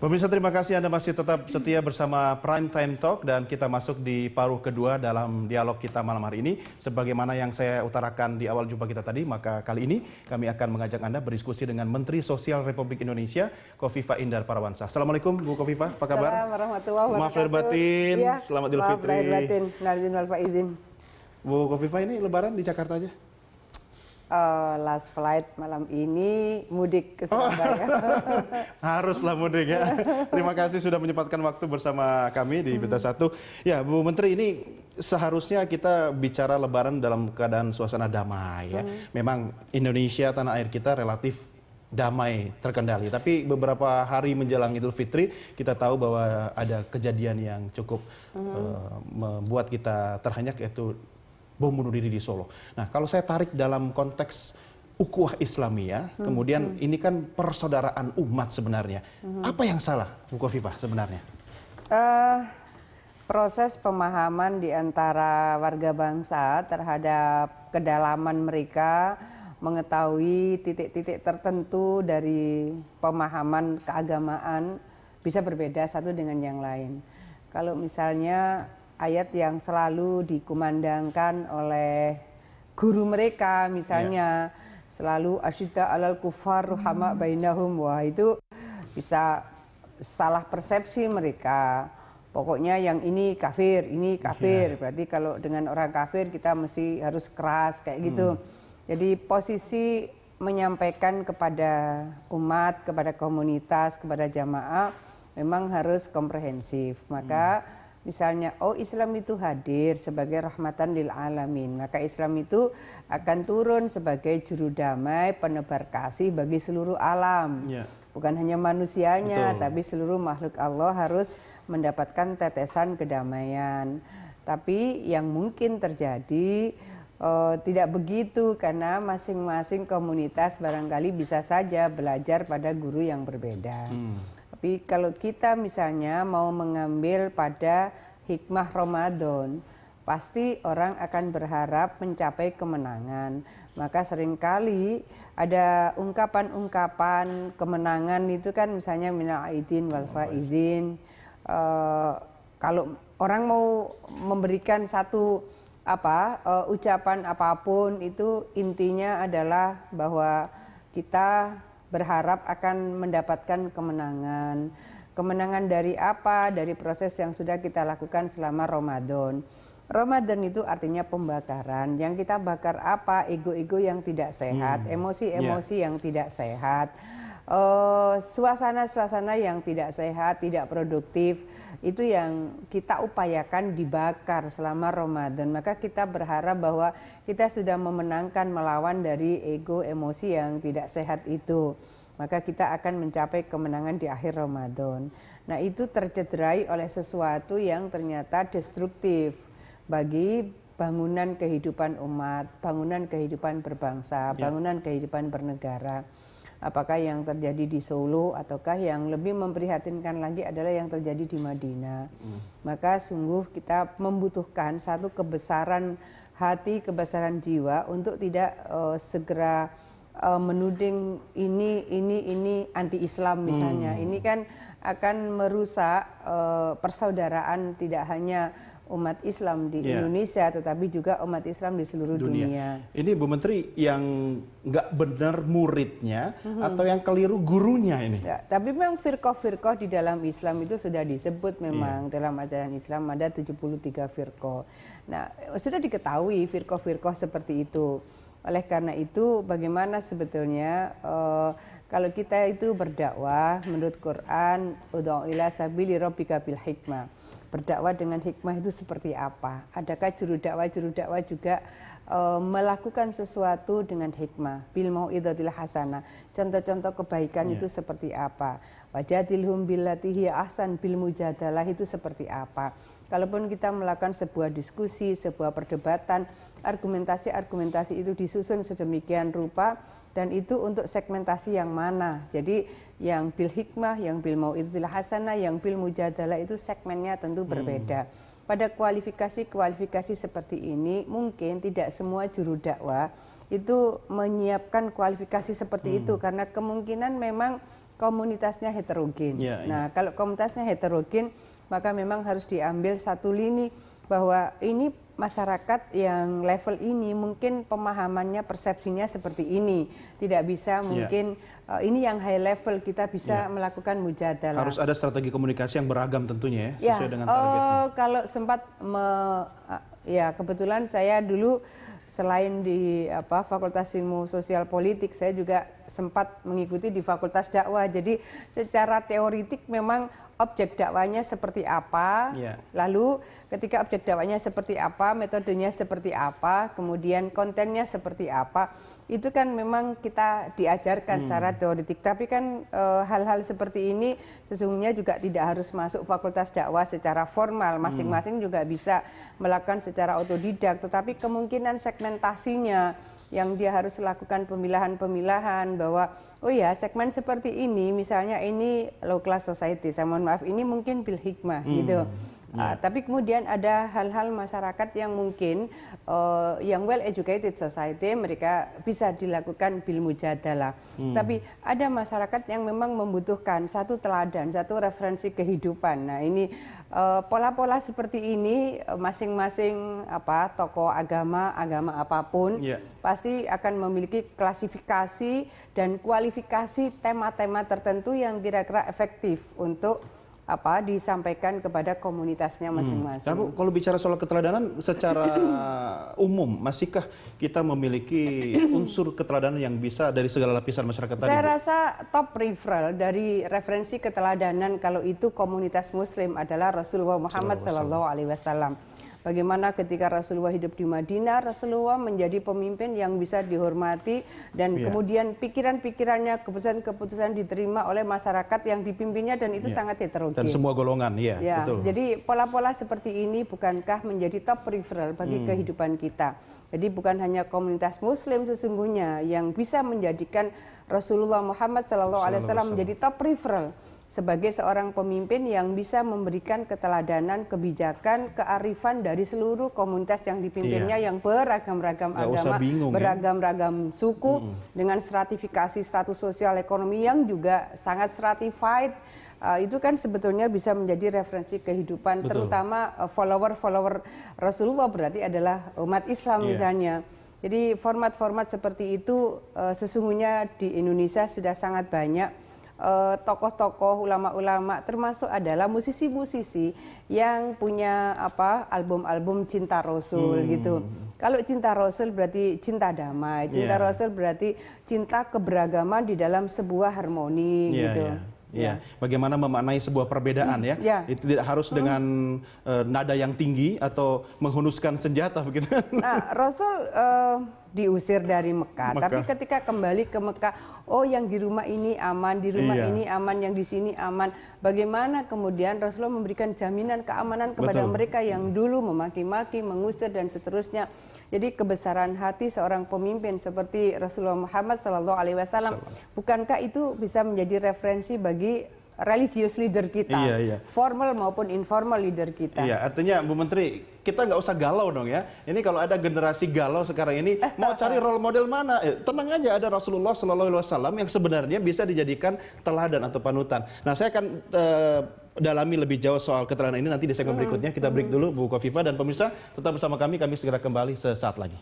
Pemirsa, terima kasih Anda masih tetap setia bersama Prime Time Talk dan kita masuk di paruh kedua dalam dialog kita malam hari ini. Sebagaimana yang saya utarakan di awal jumpa kita tadi, maka kali ini kami akan mengajak Anda berdiskusi dengan Menteri Sosial Republik Indonesia, Kofifa Indar Parawansa. Assalamualaikum Bu Kofifa, apa kabar? Assalamualaikum warahmatullahi wabarakatuh. Maaf lahir batin, ya, selamat Idul Fitri. Maaf lahir batin, narjin wal faizin. Bu Kofifa, ini lebaran di Jakarta aja? Last flight malam ini mudik ke Surabaya. Haruslah mudik ya. Terima kasih sudah menyempatkan waktu bersama kami di Berita Satu. Ya, Bu Menteri, ini seharusnya kita bicara lebaran dalam keadaan suasana damai ya. Memang Indonesia, tanah air kita relatif damai, terkendali. Tapi beberapa hari menjelang Idul Fitri, kita tahu bahwa ada kejadian yang cukup membuat kita terhanyak, yaitu bom bunuh diri di Solo. Nah, kalau saya tarik dalam konteks ukhuwah Islamiyah, kemudian ini kan persaudaraan umat sebenarnya. Apa yang salah, Bu Kofifa, sebenarnya? Proses pemahaman di antara warga bangsa terhadap kedalaman mereka, mengetahui titik-titik tertentu dari pemahaman keagamaan bisa berbeda satu dengan yang lain. Kalau misalnya ayat yang selalu dikumandangkan oleh guru mereka misalnya selalu asyidda alal kufar ruhama bainahum, wah itu bisa salah persepsi mereka. Pokoknya yang ini kafir, berarti kalau dengan orang kafir kita mesti harus keras kayak gitu. Jadi posisi menyampaikan kepada umat, kepada komunitas, kepada jamaah memang harus komprehensif. Maka misalnya, oh Islam itu hadir sebagai rahmatan lil alamin, maka Islam itu akan turun sebagai juru damai, penebar kasih bagi seluruh alam. Bukan hanya manusianya, tapi seluruh makhluk Allah harus mendapatkan tetesan kedamaian. Tapi yang mungkin terjadi tidak begitu, karena masing-masing komunitas barangkali bisa saja belajar pada guru yang berbeda. Tapi kalau kita misalnya mau mengambil pada hikmah Ramadan, pasti orang akan berharap mencapai kemenangan. Maka seringkali ada ungkapan-ungkapan kemenangan itu kan misalnya minal aidin wal faizin. Kalau orang mau memberikan satu ucapan apapun, itu intinya adalah bahwa kita berharap akan mendapatkan kemenangan. Kemenangan dari apa? Dari proses yang sudah kita lakukan selama Ramadan. Ramadan itu artinya pembakaran. Yang kita bakar apa? Ego-ego yang tidak sehat, emosi-emosi yang tidak sehat, suasana-suasana yang tidak sehat, tidak produktif. Itu yang kita upayakan dibakar selama Ramadan. Maka kita berharap bahwa kita sudah memenangkan, melawan dari ego, emosi yang tidak sehat itu. Maka kita akan mencapai kemenangan di akhir Ramadan. Nah, itu tercederai oleh sesuatu yang ternyata destruktif bagi bangunan kehidupan umat, bangunan kehidupan berbangsa, bangunan kehidupan bernegara. Apakah yang terjadi di Solo, ataukah yang lebih memprihatinkan lagi adalah yang terjadi di Madinah. Maka sungguh kita membutuhkan satu kebesaran hati, kebesaran jiwa untuk tidak segera menuding ini anti-Islam misalnya. Ini kan akan merusak persaudaraan tidak hanya umat Islam di Indonesia, tetapi juga umat Islam di seluruh dunia. Ini Bu Menteri, yang nggak benar muridnya atau yang keliru gurunya ini? Ya, tapi memang firqah-firqah di dalam Islam itu sudah disebut memang dalam ajaran Islam ada 73 firqah. Nah, sudah diketahui firqah-firqah seperti itu. Oleh karena itu, bagaimana sebetulnya kalau kita itu berdakwah menurut Quran, ud'u ila sabili rabbika bil hikmah. Berdakwah dengan hikmah itu seperti apa? Adakah juru dakwah juga melakukan sesuatu dengan hikmah? Bil mau'izatil hasanah. Contoh-contoh kebaikan itu seperti apa? Wajadilhum billati hiya ahsan, bil mujadalah itu seperti apa? Kalaupun kita melakukan sebuah diskusi, sebuah perdebatan, argumentasi-argumentasi itu disusun sedemikian rupa, dan itu untuk segmentasi yang mana. Jadi yang bil hikmah, yang bil mau'izatil hasanah, yang bil mujadalah itu segmennya tentu berbeda. Pada kualifikasi-kualifikasi seperti ini mungkin tidak semua juru dakwah itu menyiapkan kualifikasi seperti itu karena kemungkinan memang komunitasnya heterogen. Nah, kalau komunitasnya heterogen, maka memang harus diambil satu lini bahwa ini masyarakat yang level ini mungkin pemahamannya, persepsinya seperti ini. Tidak bisa mungkin ini yang high level kita bisa melakukan mujadalah. Harus ada strategi komunikasi yang beragam tentunya ya, sesuai dengan targetnya. Kalau sempat ya kebetulan saya dulu selain di Fakultas Ilmu Sosial Politik, saya juga sempat mengikuti di Fakultas Dakwah. Jadi secara teoritik memang objek dakwahnya seperti apa, lalu ketika objek dakwahnya seperti apa, metodenya seperti apa, kemudian kontennya seperti apa, itu kan memang kita diajarkan secara teoritik. Tapi kan hal-hal seperti ini sesungguhnya juga tidak harus masuk Fakultas Dakwah secara formal, masing-masing juga bisa melakukan secara otodidak, tetapi kemungkinan segmentasinya yang dia harus lakukan pemilahan-pemilahan bahwa oh ya segmen seperti ini, misalnya ini low class society, saya mohon maaf, ini mungkin bil hikmah gitu. Tapi kemudian ada hal-hal masyarakat yang mungkin yang well educated society, mereka bisa dilakukan bil mujadalah. Tapi ada masyarakat yang memang membutuhkan satu teladan, satu referensi kehidupan. Nah ini pola-pola seperti ini masing-masing tokoh agama apapun pasti akan memiliki klasifikasi dan kualifikasi tema-tema tertentu yang kira-kira efektif untuk disampaikan kepada komunitasnya masing-masing. Kamu kalau bicara soal keteladanan secara umum, masihkah kita memiliki unsur keteladanan yang bisa dari segala lapisan masyarakat tadi? Saya rasa top referral dari referensi keteladanan kalau itu komunitas Muslim adalah Rasulullah Muhammad SAW. Bagaimana ketika Rasulullah hidup di Madinah, Rasulullah menjadi pemimpin yang bisa dihormati dan kemudian pikiran-pikirannya, keputusan-keputusan diterima oleh masyarakat yang dipimpinnya dan itu sangat heterogen. Dan semua golongan, betul. Jadi pola-pola seperti ini bukankah menjadi top referral bagi kehidupan kita. Jadi bukan hanya komunitas Muslim sesungguhnya yang bisa menjadikan Rasulullah Muhammad SAW menjadi top referral sebagai seorang pemimpin yang bisa memberikan keteladanan, kebijakan, kearifan dari seluruh komunitas yang dipimpinnya yang beragam-ragam agama, beragam-ragam suku, dengan stratifikasi status sosial ekonomi yang juga sangat stratified. Itu kan sebetulnya bisa menjadi referensi kehidupan, terutama follower-follower Rasulullah berarti adalah umat Islam misalnya. Jadi format-format seperti itu sesungguhnya di Indonesia sudah sangat banyak. Tokoh-tokoh, ulama-ulama, termasuk adalah musisi-musisi yang punya album-album cinta Rasul gitu. Kalau cinta Rasul berarti cinta damai, cinta Rasul berarti cinta keberagaman di dalam sebuah harmoni gitu. Bagaimana memaknai sebuah perbedaan itu tidak harus dengan nada yang tinggi atau menghunuskan senjata begitu. Nah, Rasul diusir dari Mekah, tapi ketika kembali ke Mekah, oh yang di rumah ini aman, di rumah ini aman, yang di sini aman. Bagaimana kemudian Rasulullah memberikan jaminan keamanan kepada mereka yang dulu memaki-maki, mengusir dan seterusnya. Jadi kebesaran hati seorang pemimpin seperti Rasulullah Muhammad SAW, bukankah itu bisa menjadi referensi bagi religious leader kita, formal maupun informal leader kita? Iya, artinya Bu Menteri, kita nggak usah galau dong ya. Ini kalau ada generasi galau sekarang ini, mau cari role model mana? Tenang aja, ada Rasulullah SAW yang sebenarnya bisa dijadikan teladan atau panutan. Nah, saya akan dalami lebih jauh soal keteladanan ini nanti di segmen berikutnya. Kita break dulu Bu Kofifa dan pemirsa, tetap bersama kami segera kembali sesaat lagi.